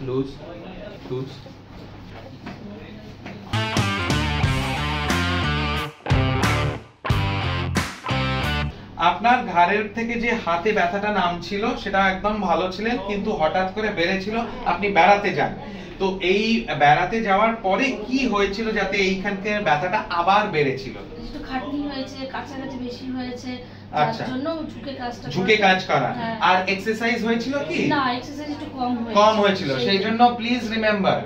Loose loose. আপনার ঘাড়ের থেকে যে হাতে ব্যথাটা নামছিল সেটা একদম ভালো ছিলেন, কিন্তু হঠাৎ করে বেড়েছিল। আপনি বেড়াতে যান, তো এই বেড়াতে যাওয়ার পরে কি হয়েছিল যাতে এইখানকার ব্যথাটা আবার বেড়েছিল? একটু খাটনি হয়েছে, কাছাকাছি বেশি হয়েছে, আচ্ছা, তার জন্য ঝুঁকে কাজ করা। আর এক্সারসাইজ হয়েছিল কি? না, এক্সারসাইজ একটু কম হয়েছিল। সেই জন্য প্লিজ রিমেম্বার,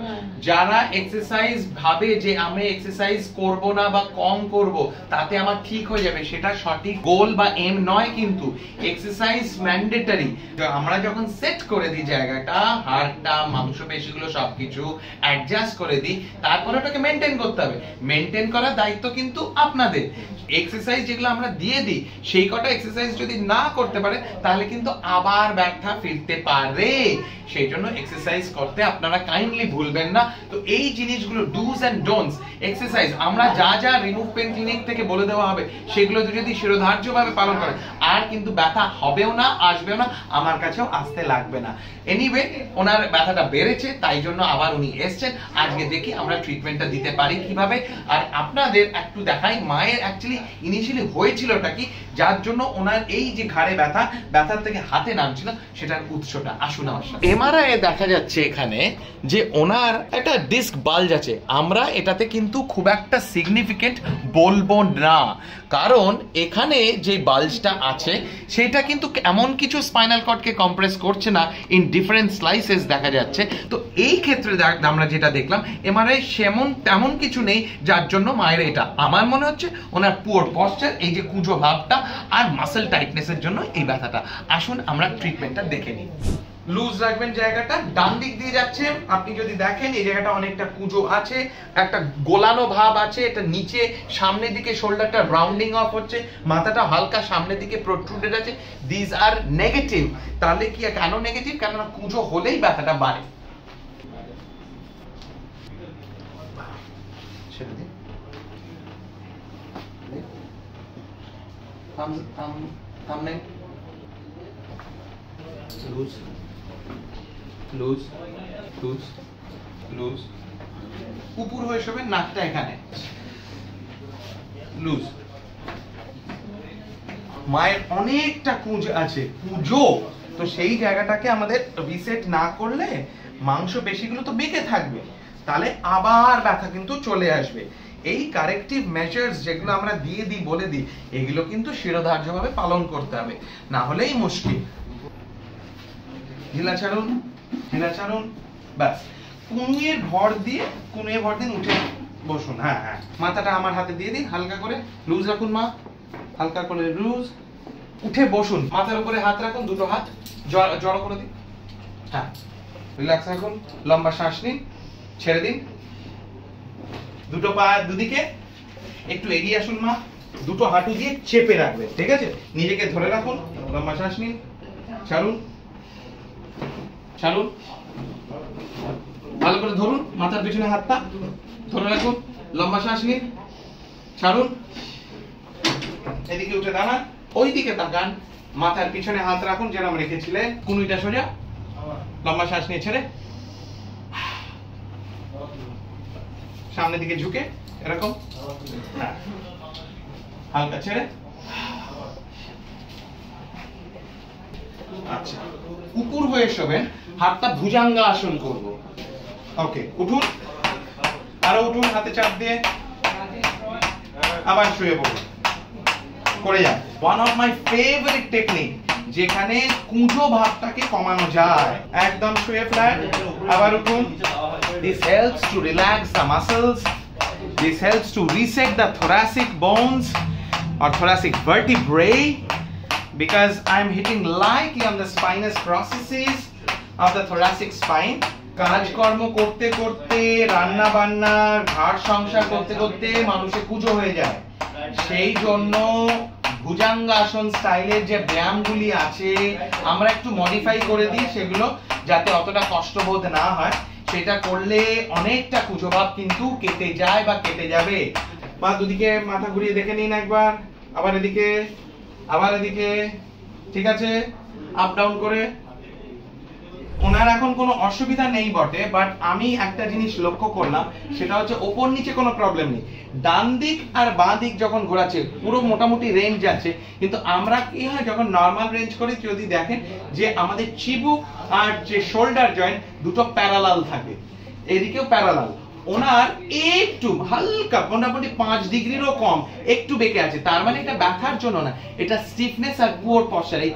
যারা এক্সারসাইজ ভাবে যে আমি এক্সারসাইজ করব না বা কম করব তাতে আমার ঠিক হয়ে যাবে, সেটা সঠিক গোল বা এম নয়। কিন্তু এক্সারসাইজ ম্যান্ডেটরি। আমরা যখন সেট করে দিই জায়গাটা, হাড়টা, মাংসপেশিগুলো সবকিছু অ্যাডজাস্ট করে দিই, তারপরে ওটাকে মেনটেন করতে হবে। মেনটেন করার দায়িত্ব কিন্তু আপনাদের। এক্সারসাইজ যেগুলো আমরা দিয়ে দিই, সেই কটা এক্সারসাইজ যদি না করতে পারে তাহলে কিন্তু আবার ব্যথা ফিরতে পারে। সেই জন্য এক্সারসাইজ করতে আপনারা কাইন্ডলি ভুলবেন না। তো এই জিনিসগুলো ডুজ এন্ড ডোন্টস, এক্সারসাইজ আমরা যা যা রিমুভ পেন ক্লিনিক থেকে বলে দেওয়া হবে সেগুলো যদি শিরোধার্যভাবে পালন করেন, আর কিন্তু ব্যথা হবেও না, আসবেও না, আমার কাছেও আসতে লাগবে না। এনিওয়ে, ওনার ব্যথাটা বেড়েছে, তাই জন্য আবার উনি এসেছেন। আজকে দেখি আমরা ট্রিটমেন্টটা দিতে পারি কিভাবে। আর আপনাদের একটু দেখাই মায়ের অ্যাকচুয়ালি ইনিশিয়ালি হয়েছিলটা কি, যার জন্য ওনার এই যে ঘাড়ে ব্যথার থেকে হাতে নামছিল, সেটার উৎসটা। আসুন আমার সাথে। এমআরআই এ দেখা যাচ্ছে এখানে যে ওনার একটা ডিস্ক বাল্জ আছে। আমরা এটাতে কিন্তু খুব একটা সিগনিফিকেন্ট বলবো না, কারণ এখানে যে বাল্জটা আছে সেটা কিন্তু এমন কিছু স্পাইনাল কর্ডকে কম্প্রেস করছে না, ইন ডিফারেন্ট স্লাইসেস দেখা যাচ্ছে। তো এই ক্ষেত্রে আমরা যেটা দেখলাম, এমআরআই তেমন কিছু নেই যার জন্য মায়ের এটা। আমার মনে হচ্ছে ওনার পুয়ার পশ্চার, এই যে কুঁজো ভাবটা আর মাসেল টাইটনেসের জন্য এই ব্যথাটা। আসুন আমরা ট্রিটমেন্টটা দেখে নিই। লুজ রাখবেন জায়গাটা, ডান দিক দিয়ে যাচ্ছে। আপনি যদি দেখেন এই জায়গাটা অনেকটা কুঁজো আছে, একটা গোলানো ভাব আছে, এটা নিচে সামনের দিকে শোল্ডারটা রাউন্ডিং অফ হচ্ছে, মাথাটা হালকা সামনের দিকে প্রোট্রুডেড আছে। This are negative. তাহলে কি কেন নেগেটিভ? কারণ কুঁজো হলেই ব্যথাটা বাড়ে। Loose loose loose loose. উপর হয়ে শোবেন, নাকটা এখানে লুজ। মায়ের অনেকটা কুঁজ আছে, কুঁজো। তো সেই জায়গাটাকে আমাদের রিসেট না করলে মাংস পেশিগুলো তো বেঁকে থাকবে, তাহলে আবার ব্যথা কিন্তু চলে আসবে। এই কারেক্টিভ মেজার্স যেগুলো আমরা দিয়ে দিই, বলে দিই, এগুলো কিন্তু শিরোধার্যভাবে পালন করতে হবে, না হলেই মুশকিল। ঢিলা ছাড়ুন, ঢিলা ছাড়ুন, ব্যাস। কুনুয়ে ভর দিয়ে উঠে বসুন। হ্যাঁ হ্যাঁ, মাথাটা আমার হাতে দিয়ে দিন, হালকা করে লুজ রাখুন মা, হালকা করে লুজ। উঠে বসুন, মাথার উপরে হাত রাখুন, দুটো হাত জড়ো করে দিন। হ্যাঁ, রিল্যাক্স রাখুন, লম্বা শ্বাস নিন, ছেড়ে দিন। দুটো পা দুদিকে একটু এগিয়ে আসুন মা, দুটো হাঁটু দিয়ে চেপে রাখবেন, ঠিক আছে? নিজেকে ধরে রাখুন, লম্বা শ্বাস নিন, ছাড়ুন ছাড়ুন, ভালো করে ধরুন, মাথার পিছনে হাতটা ধরে রাখুন, লম্বা শ্বাস নিন, ছাড়ুন। এদিকে উঠে দাঁড়ান, ওই দিকে তাকান, মাথার পিছনে হাত রাখুন যেরকম রেখেছিলেন, কুনুইটা সোজা, লম্বা শ্বাস নিয়ে ছেড়ে, সামনের দিকে ঝুঁকে এরকম, হ্যাঁ, হালকা ছেড়ে। আচ্ছা, উপর হয়ে শোবেন, হাতটা ভুজাঙ্গাসন করব। ওকে, উঠুন, আরো উঠুন, হাতে চাপ দিয়ে, আবার শুয়ে পড়ুন, করে যান। One of my favourite technique, যেখানে কুঁজো ভাবটাকে কমানো যায়। একদম শুয়ে ফ্ল্যাট, আবার উঠুন। This helps to relax the muscles. This helps to reset the thoracic bones or thoracic vertebrae, because I'm hitting lightly on the spinous processes of the thoracic spine. কাজকর্ম করতে করতে, রান্না বান্না, ঘাট সংসার করতে করতে মানুষের কুঁজো হয়ে যায়। সেই জন্য ভুজাঙ্গাসন স্টাইলের যে ব্যায়ামগুলি আছে আমরা একটু মডিফাই করে দিই সেগুলো, যাতে অতটা কষ্টবোধ না হয়। সেটা করলে অনেকটা কুঁজোভাব কিন্তু কেটে যায় বা কেটে যাবে। মা দুদিকে মাথা ঘুরিয়ে দেখে নিন একবার, আবার এদিকে, আবার এদিকে, ঠিক আছে? আপ ডাউন করে। ওনার ওনার এখন কোনো অসুবিধা নেই বটে, বাট আমি একটা জিনিস লক্ষ্য করলাম, সেটা হচ্ছে ওপর নিচে কোনো প্রবলেম নেই, ডান দিক আর বাঁ দিক যখন ঘোরাচ্ছে পুরো মোটামুটি রেঞ্জ আছে। কিন্তু আমরা কি হয় যখন নর্মাল রেঞ্জ করি, যদি দেখেন যে আমাদের চিবুক আর যে শোল্ডার জয়েন্ট দুটো প্যারালাল থাকে, এদিকেও প্যারালাল। ওনার একটু হালকা মোটামুটি 5 ডিগ্রিরও কম একটু বেঁকে আছে, তার মানে এটা ব্যথার জন্য না, এটা স্টিফনেস আর পুয়ার পশ্চার, এই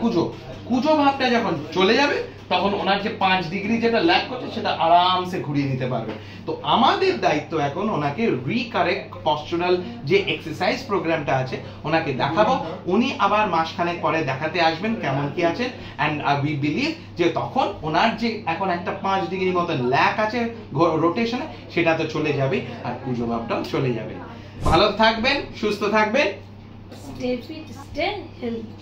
কুজো ভাবটা যখন চলে যাবে তখন ওনার যে 5 ডিগ্রি যেটা ল্যাক করছে সেটা আরামসে ঘুরিয়ে নিতে পারবে। তো আমাদের দায়িত্ব এখন ওনাকে রিকারেক্ট পশ্চারাল যে এক্সারসাইজ প্রোগ্রামটা আছে ওনাকে দেখাবো। উনি আবার মাসখানেক পরে দেখাতে আসবেন কেমন কি আছেন, এন্ড উই বিলিভ যে তখন ওনার যে এখন একটা 5 ডিগ্রি মতো ল্যাক আছে রোটেশনে, সেটা তো চলে যাবে আর কুজো ভাবটাও চলে যাবে। ভালো থাকবেন, সুস্থ থাকবেন, স্টে ফিট, স্টে হেলদি।